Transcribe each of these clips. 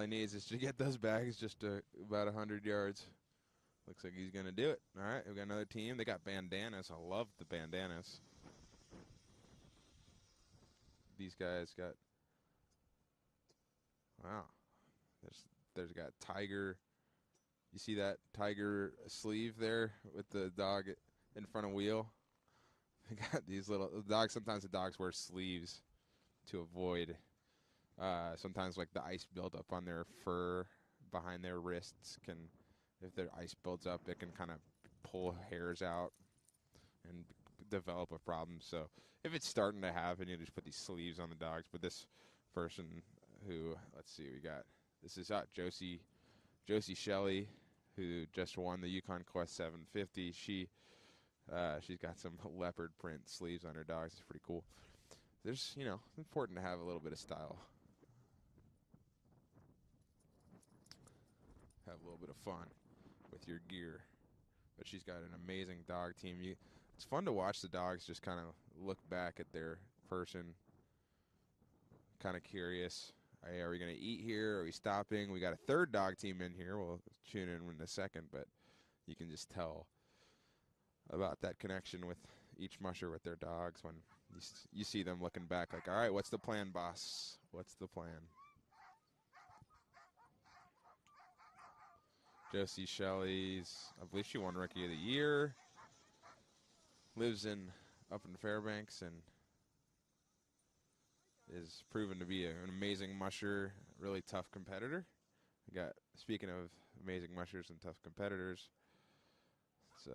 he needs is to get those bags just to about 100 yards. Looks like he's going to do it. All right, we got another team. They got bandanas. I love the bandanas. These guys got, wow. There's got tiger. You see that tiger sleeve there with the dog in front of wheel? They got these little dogs. Sometimes the dogs wear sleeves to avoid sometimes like the ice buildup on their fur behind their wrists can, if their ice builds up, it can kind of pull hairs out and develop a problem. So if it's starting to happen, you just put these sleeves on the dogs. But this person who, let's see, this is Josie Shelley, who just won the Yukon Quest 750. She's got some leopard print sleeves on her dogs. It's pretty cool. There's, important to have a little bit of style. Have a little bit of fun with your gear. But she's got an amazing dog team. It's fun to watch the dogs just kind of look back at their person. Kind of curious. Hey, are we going to eat here? Are we stopping? We got a third dog team in here. We'll tune in a second, but you can just tell about that connection with each musher with their dogs when you see them looking back like, all right, what's the plan, boss? What's the plan? Josie Shelley's, I believe she won Rookie of the Year. Lives up in Fairbanks and is proven to be an amazing musher, really tough competitor. Speaking of amazing mushers and tough competitors, it's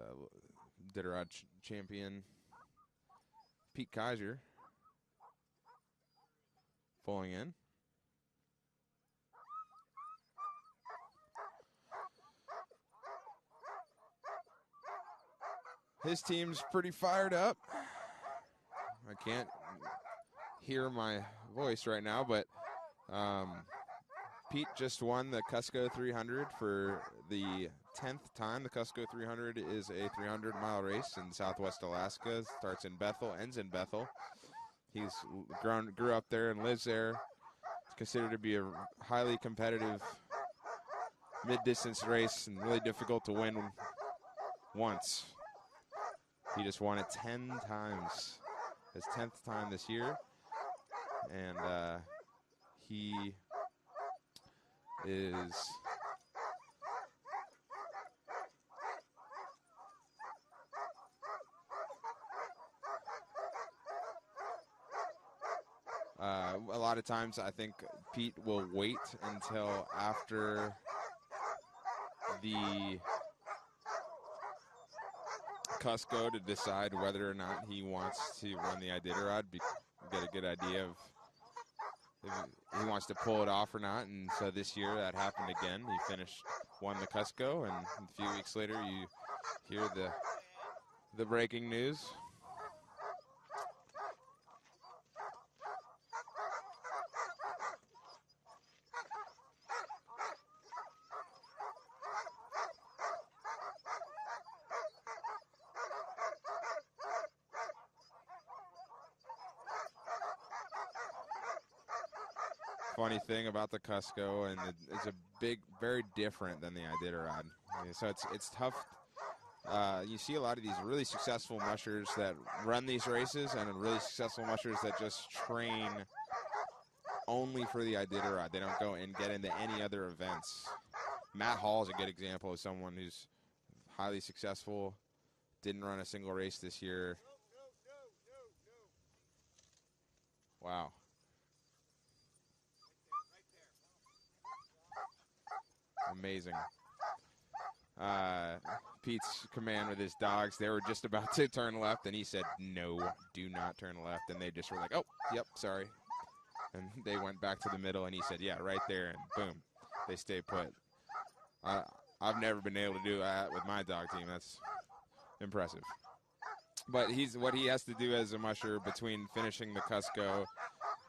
Iditarod champion Pete Kaiser pulling in. His team's pretty fired up. I can't hear my voice right now, but Pete just won the Cusco 300 for the 10th time. The Cusco 300 is a 300-mile race in Southwest Alaska. Starts in Bethel, ends in Bethel. He's grew up there and lives there. It's considered to be a highly competitive mid-distance race and really difficult to win once. He just won it 10 times. His 10th time this year. And he is a lot of times I think Pete will wait until after the Cusco to decide whether or not he wants to run the Iditarod, get a good idea of if he wants to pull it off or not. And so this year that happened again. He won the Cusco, and a few weeks later you hear the breaking news. Funny thing about the Cusco, and it's very different than the Iditarod. So it's tough. You see a lot of these really successful mushers that run these races, and really successful mushers that just train only for the Iditarod. They don't go and get into any other events. Matt Hall is a good example of someone who's highly successful, didn't run a single race this year. Wow. Amazing. Pete's command with his dogs, they were just about to turn left, and he said, no, do not turn left. And they just were like, oh, yep, sorry. And they went back to the middle, and he said, yeah, right there. And boom, they stay put. I've never been able to do that with my dog team. That's impressive. But what he has to do as a musher between finishing the Cusco,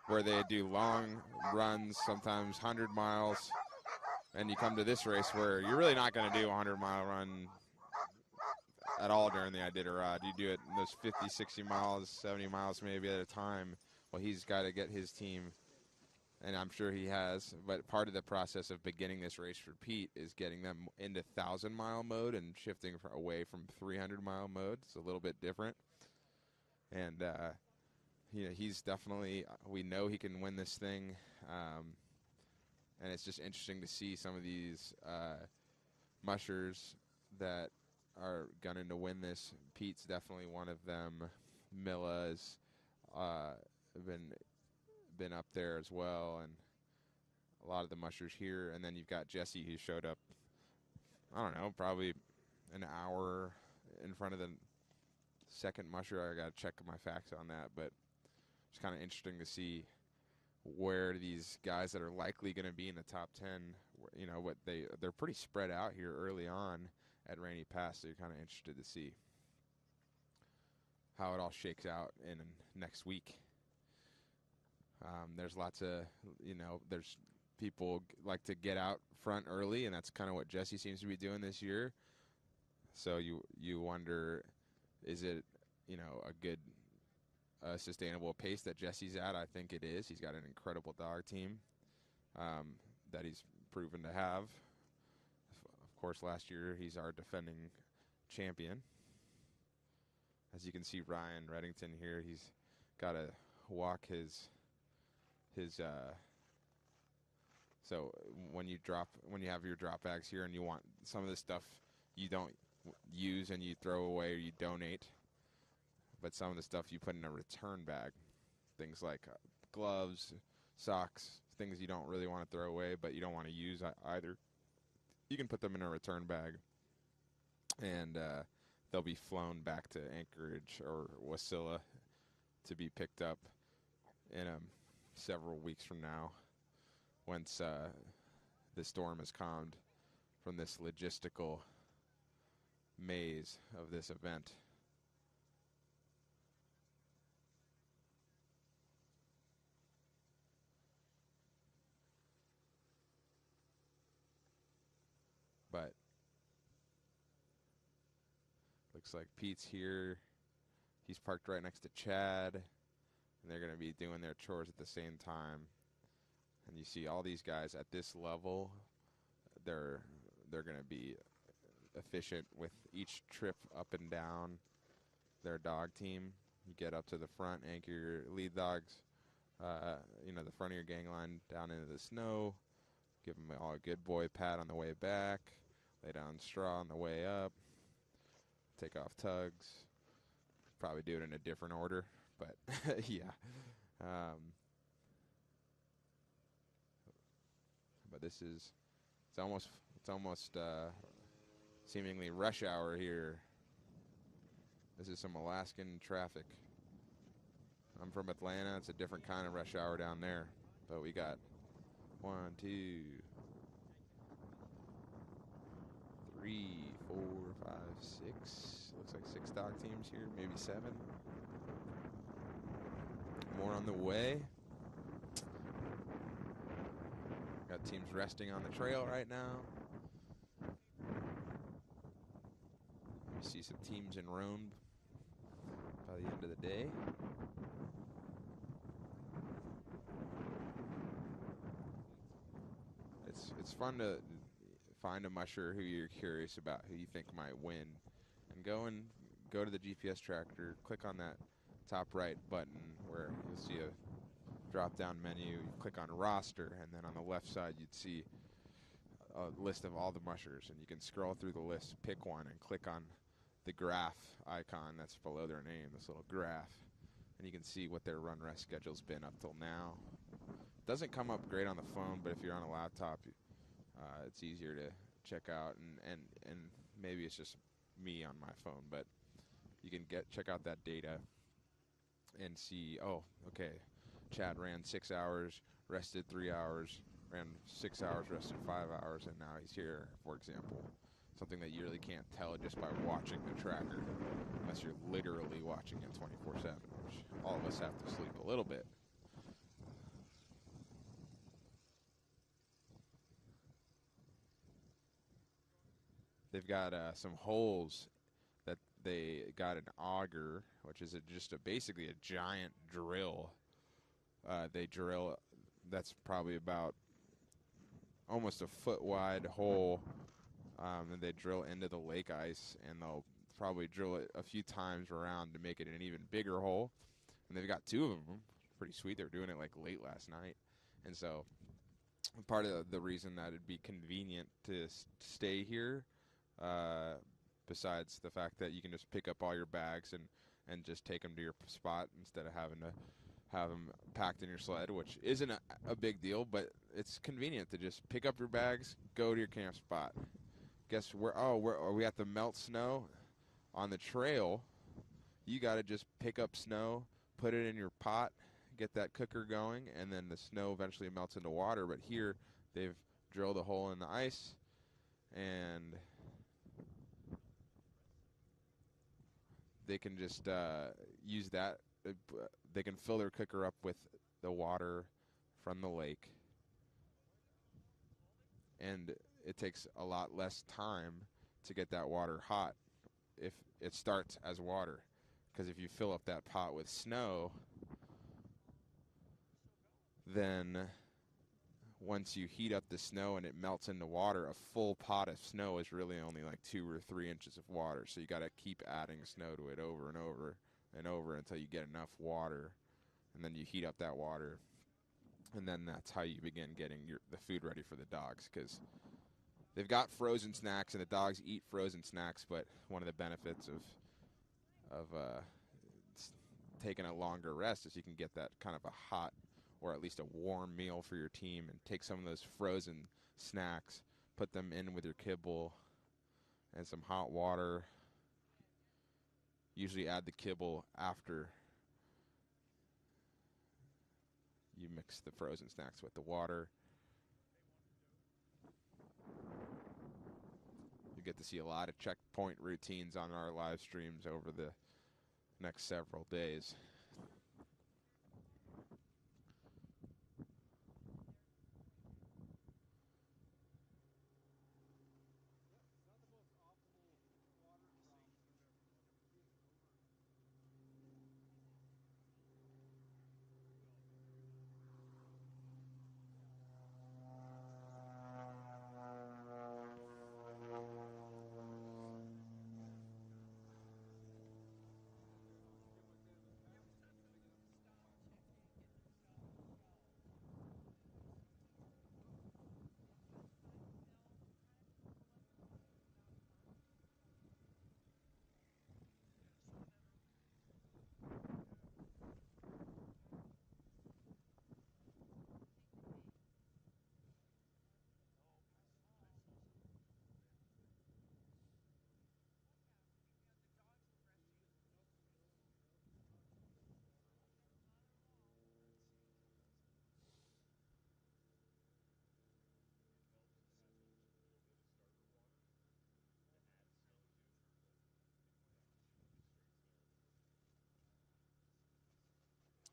where they do long runs, sometimes 100 miles, and you come to this race where you're really not going to do a 100-mile run at all during the Iditarod. You do it in those 50, 60 miles, 70 miles maybe at a time. Well, he's got to get his team and I'm sure he has. But part of the process of beginning this race for Pete is getting them into 1,000-mile mode and shifting away from 300-mile mode. It's a little bit different. And, he's definitely, we know he can win this thing. And it's just interesting to see some of these mushers that are gunning to win this. Pete's definitely one of them. Milla's been up there as well, and a lot of the mushers here. And then you've got Jesse, who showed up, I don't know, probably an hour in front of the second musher. I got to check my facts on that, but it's kind of interesting to see where these guys that are likely going to be in the top 10, what they're pretty spread out here early on at Rainy Pass. So you're kind of interested to see how it all shakes out in next week. There's lots of, there's people like to get out front early, and that's kind of what Jesse seems to be doing this year. So you wonder, is it, a good sustainable pace that Jesse's at? I think it is. He's got an incredible dog team that he's proven to have. Of course, last year he's our defending champion. As you can see, Ryan Reddington here, he's got to walk his so when you have your drop bags here and you want some of the stuff you don't use and you throw away or you donate, but some of the stuff you put in a return bag, things like gloves, socks, things you don't really want to throw away but you don't want to use either, you can put them in a return bag, and they'll be flown back to Anchorage or Wasilla to be picked up in several weeks from now, once the storm has calmed from this logistical maze of this event. But looks like Pete's here. He's parked right next to Chad, and they're going to be doing their chores at the same time. And you see all these guys at this level, they're going to be efficient with each trip up and down their dog team. You get up to the front, anchor your lead dogs, the front of your gang line down into the snow. Give them all a good boy pat on the way back. Lay down straw on the way up. Take off tugs. Probably do it in a different order, but yeah. But it's almost seemingly rush hour here. This is some Alaskan traffic. I'm from Atlanta. It's a different kind of rush hour down there, but we got 1, 2, 3, 4, 5, 6. Looks like 6 dog teams here, maybe 7. More on the way. Got teams resting on the trail right now. You see some teams in Rome by the end of the day. It's fun to find a musher who you're curious about, who you think might win, and go to the GPS tracker, click on that top right button where you'll see a drop-down menu. You click on roster, and then on the left side you'd see a list of all the mushers, and you can scroll through the list, pick one, and click on the graph icon that's below their name, this little graph, and you can see what their run rest schedule's been up till now. Doesn't come up great on the phone, but if you're on a laptop, it's easier to check out, and maybe it's just me on my phone, but you can check out that data and see, oh, okay, Chad ran 6 hours, rested 3 hours, ran 6 hours, rested 5 hours, and now he's here, for example. Something that you really can't tell just by watching the tracker, unless you're literally watching it 24/7, which all of us have to sleep a little bit. They've got some holes that they got an auger, which is basically a giant drill. They drill that's probably about almost a foot wide hole, and they drill into the lake ice, and they'll probably drill it a few times around to make it an even bigger hole. And they've got 2 of them. Pretty sweet. They were doing it like late last night, and so part of the reason that it'd be convenient to stay here, besides the fact that you can just pick up all your bags and just take them to your spot instead of having to have them packed in your sled, which isn't a big deal, but it's convenient to just pick up your bags, go to your camp spot. Guess where? Oh, are we at the melt snow on the trail? You got to just pick up snow, put it in your pot, get that cooker going, and then the snow eventually melts into water. But here, they've drilled a hole in the ice, and they can just use that. They can fill their cooker up with the water from the lake, and it takes a lot less time to get that water hot if it starts as water. Because if you fill up that pot with snow, then once you heat up the snow and it melts into water, a full pot of snow is really only like 2 or 3 inches of water. So you got to keep adding snow to it over and over and over until you get enough water, and then you heat up that water, and then that's how you begin getting the food ready for the dogs. Because they've got frozen snacks, and the dogs eat frozen snacks. But one of the benefits of taking a longer rest is you can get that kind of a hot, or at least a warm meal for your team, and take some of those frozen snacks, put them in with your kibble and some hot water. Usually add the kibble after you mix the frozen snacks with the water. You get to see a lot of checkpoint routines on our live streams over the next several days.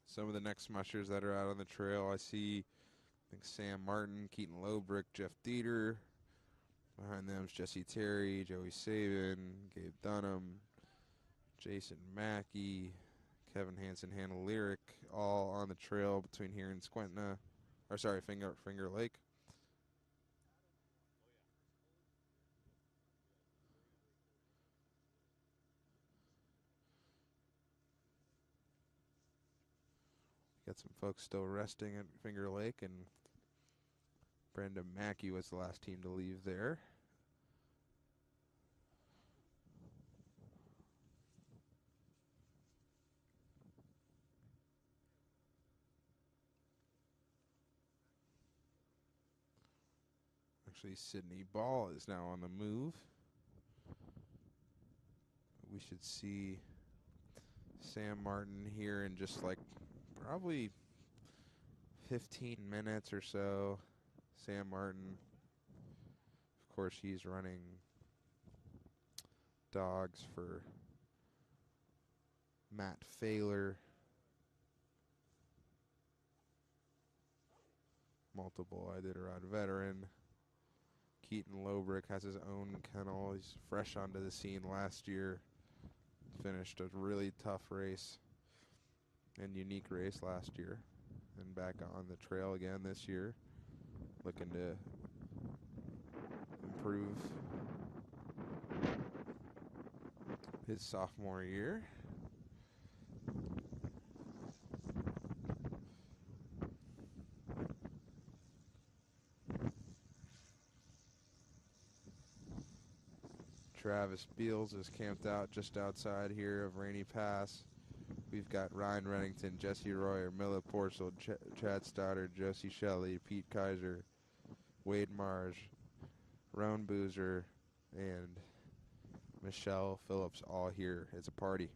Some of the next mushers that are out on the trail, I see, I think Sam Martin, Keaton Lobrick, Jeff Dieter. Behind them is Jesse Terry, Joey Saban, Gabe Dunham, Jason Mackey, Kevin Hansen, Hannah Lyric, all on the trail between here and Finger Lake. Got some folks still resting at Finger Lake, and Brenda Mackey was the last team to leave there. Actually, Sydney Ball is now on the move. We should see Sam Martin here in just like probably 15 minutes or so. Sam Martin, of course, he's running dogs for Matt Failer, multiple Iditarod veteran. Keaton Lobrick has his own kennel. He's fresh onto the scene last year. Finished a really tough race and unique race last year and back on the trail again this year, looking to improve his sophomore year. Travis Beals is camped out just outside here of Rainy Pass. We've got Ryan Rennington, Jesse Royer, Mila Porcel, Chad Stoddard, Josie Shelley, Pete Kaiser, Wade Marge, Roan Boozer, and Michelle Phillips all here. It's a party.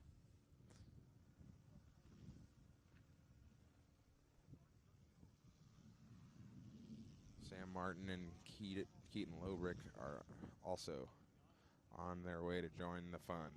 Sam Martin and Keaton Lobrick are also on their way to join the fun.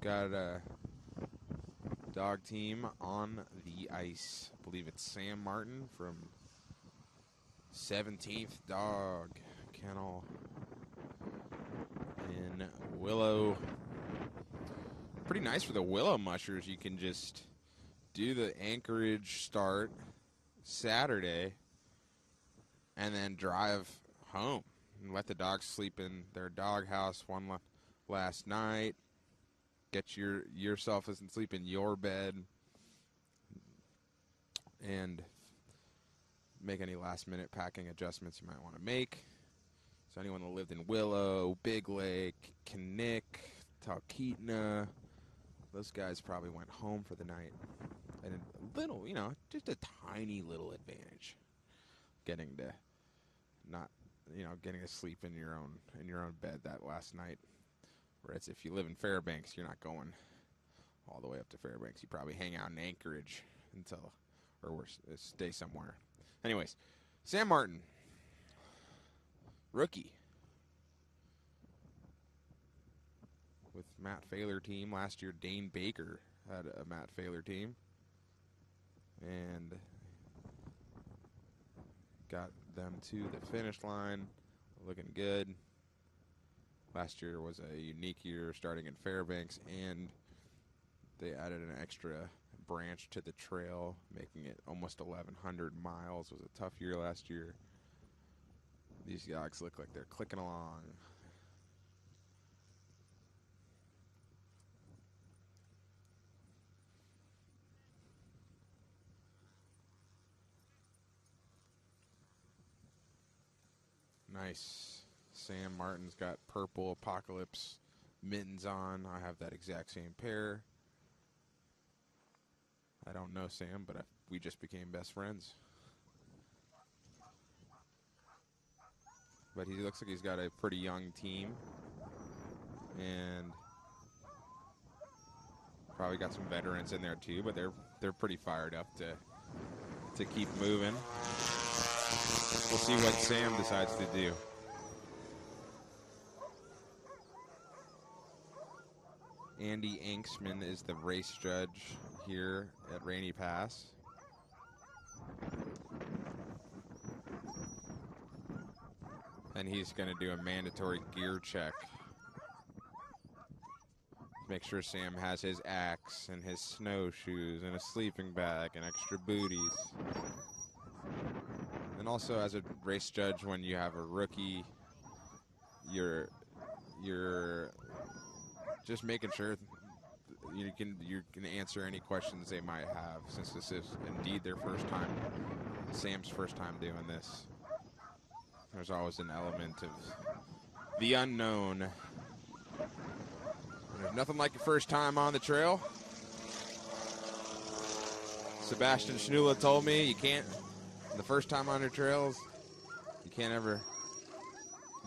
got a dog team on the ice. I believe it's Sam Martin from 17th Dog Kennel in Willow. Pretty nice for the Willow mushers. You can just do the Anchorage start Saturday and then drive home and let the dogs sleep in their dog house one last night. Get yourself and sleep in your bed and make any last-minute packing adjustments you might want to make. So anyone that lived in Willow, Big Lake, Kinnick, Talkeetna, those guys probably went home for the night. And a little, just a tiny little advantage getting to getting to sleep in your own bed that last night. Whereas if you live in Fairbanks, you're not going all the way up to Fairbanks. You probably hang out in Anchorage or stay somewhere. Anyways, Sam Martin, rookie with Matt Failer team. Last year, Dane Baker had a Matt Failer team and got them to the finish line, looking good. Last year was a unique year starting in Fairbanks, and they added an extra branch to the trail, making it almost 1,100 miles. It was a tough year last year. These dogs look like they're clicking along. Nice. Sam Martin's got purple Apocalypse mittens on. I have that exact same pair. I don't know Sam, but we just became best friends. But he looks like he's got a pretty young team. And probably got some veterans in there too, but they're pretty fired up to keep moving. We'll see what Sam decides to do. Andy Anksman is the race judge here at Rainy Pass. And he's going to do a mandatory gear check. Make sure Sam has his axe and his snowshoes and a sleeping bag and extra booties. And also as a race judge, when you have a rookie, you're just making sure you can answer any questions they might have, since this is indeed their first time, Sam's first time doing this. There's always an element of the unknown. And there's nothing like your first time on the trail. Sebastian Schnula told me the first time on your trails, you can't ever.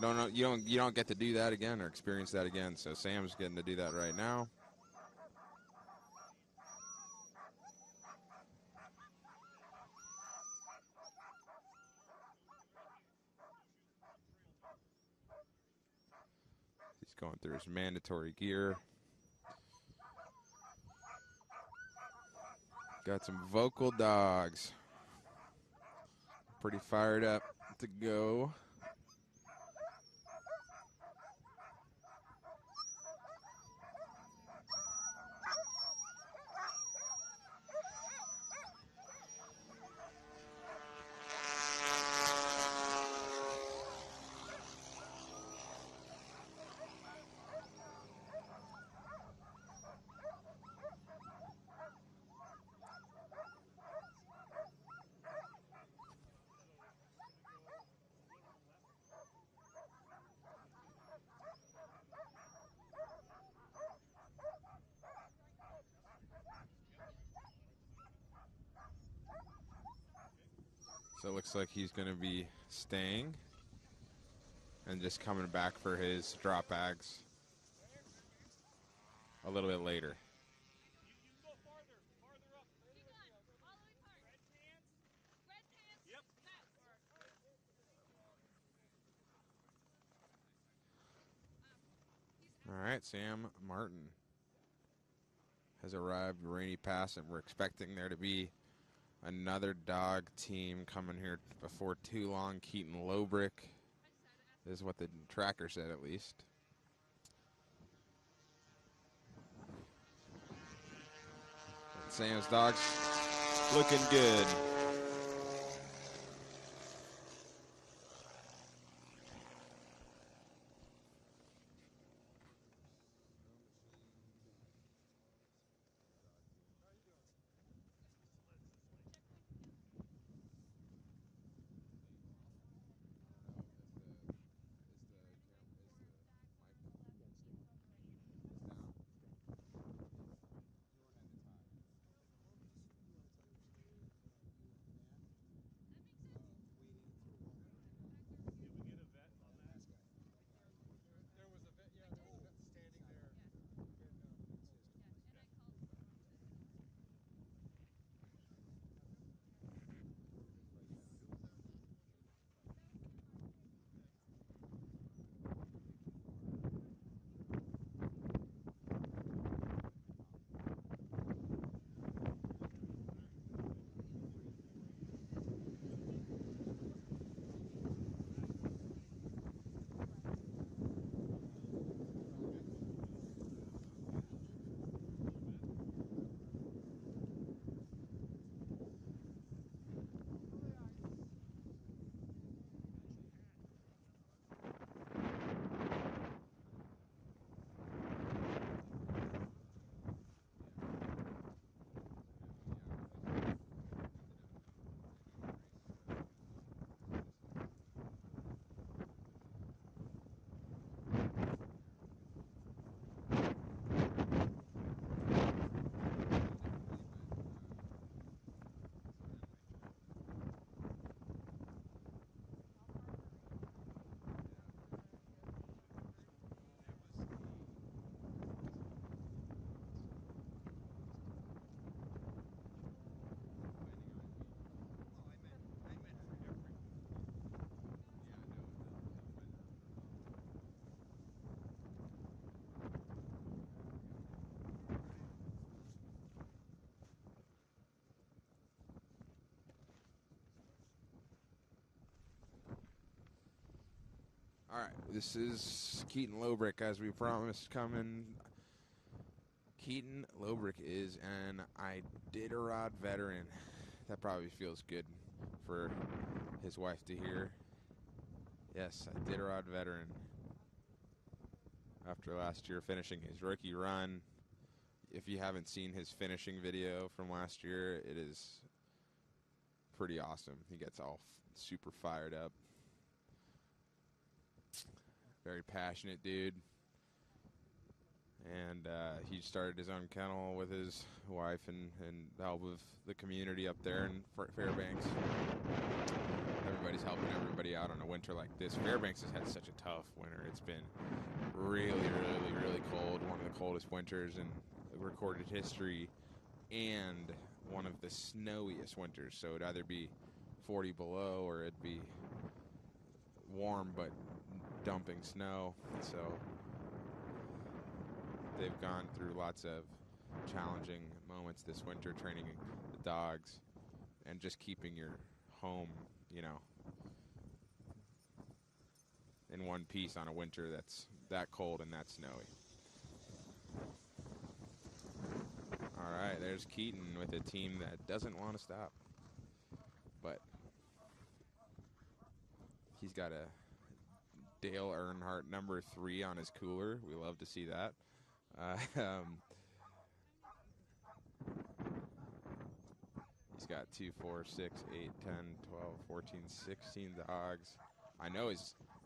You don't get to do that again or experience that again. So Sam's getting to do that right now. He's going through his mandatory gear. Got some vocal dogs. Pretty fired up to go. So it looks like he's going to be staying and just coming back for his drop bags a little bit later. All right, Sam Martin. has arrived, Rainy Pass, and we're expecting there to be another dog team coming here before too long. Keaton Lobrick is what the tracker said, at least. But Sam's dogs looking good. All right, this is Keaton Lobrick, as we promised, coming. Keaton Lobrick is an Iditarod veteran. That probably feels good for his wife to hear. Yes, Iditarod veteran. After last year finishing his rookie run. If you haven't seen his finishing video from last year, it is pretty awesome. He gets all super fired up. Very passionate dude. And he started his own kennel with his wife and the help of the community up there in Fairbanks. Everybody's helping everybody out on a winter like this. Fairbanks has had such a tough winter. It's been really, really, really cold. One of the coldest winters in recorded history, and one of the snowiest winters. So it'd either be 40 below or it'd be warm but dumping snow. So they've gone through lots of challenging moments this winter, training the dogs and just keeping your home, you know, in one piece on a winter that's that cold and that snowy. All right, there's Keaton with a team that doesn't want to stop. But he's got a Dale Earnhardt number 3 on his cooler. We love to see that. He's got 2, 4, 6, 8, 10, 12, 14, 16 dogs. I know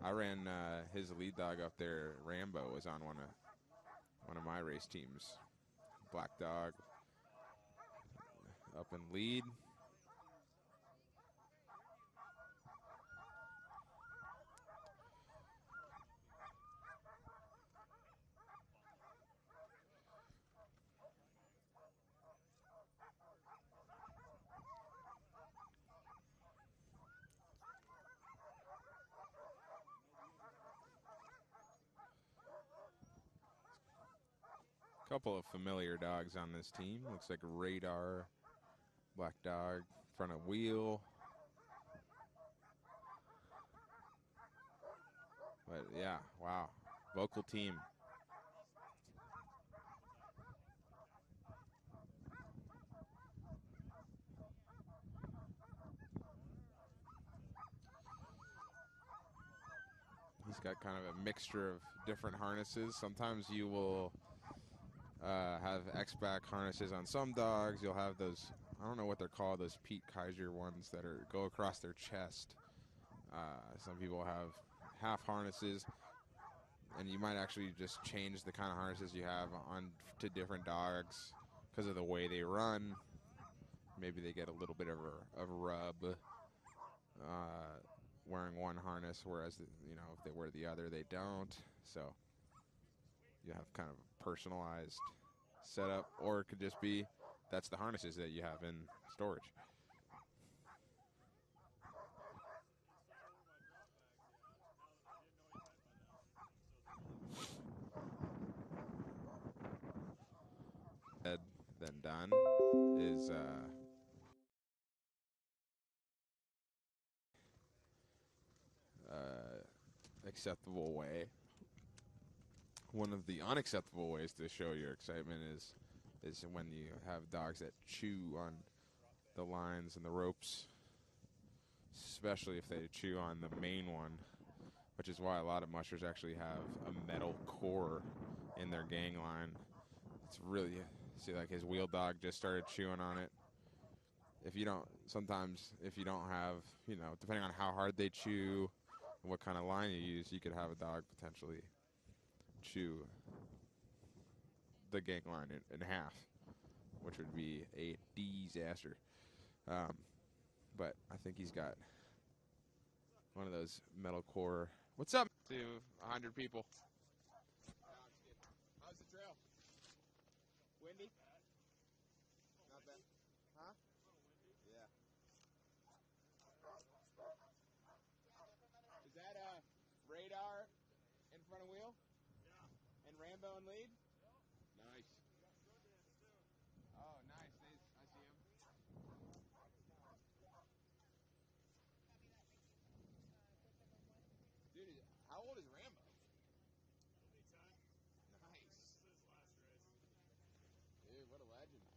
I ran his lead dog up there. Rambo was on one of my race teams. Black dog up in lead. Couple of familiar dogs on this team. Looks like Radar, black dog, front of wheel. But yeah, wow, vocal team. He's got kind of a mixture of different harnesses. Sometimes you will have X-back harnesses on some dogs. You'll have those, I don't know what they're called, those Pete Kaiser ones that go across their chest. Some people have half harnesses, and you might actually just change the kind of harnesses you have on to different dogs because of the way they run. Maybe they get a little bit of a rub wearing one harness, whereas if they wear the other, they don't. So you have kind of a personalized setup, or it could just be that's the harnesses that you have in storage. Then done is acceptable way. One of the unacceptable ways to show your excitement is when you have dogs that chew on the lines and the ropes, especially if they chew on the main one, which is why a lot of mushers actually have a metal core in their gang line. It's really, see, like his wheel dog just started chewing on it. If you don't have, depending on how hard they chew and what kind of line you use, you could have a dog potentially chew the gang line in half, which would be a disaster. But I think he's got one of those metal core. What's up to 100 people? How's the trail? Windy? Not bad. Huh? Yeah. Is that Radar in front of wheel? Yeah. And Rambo in lead?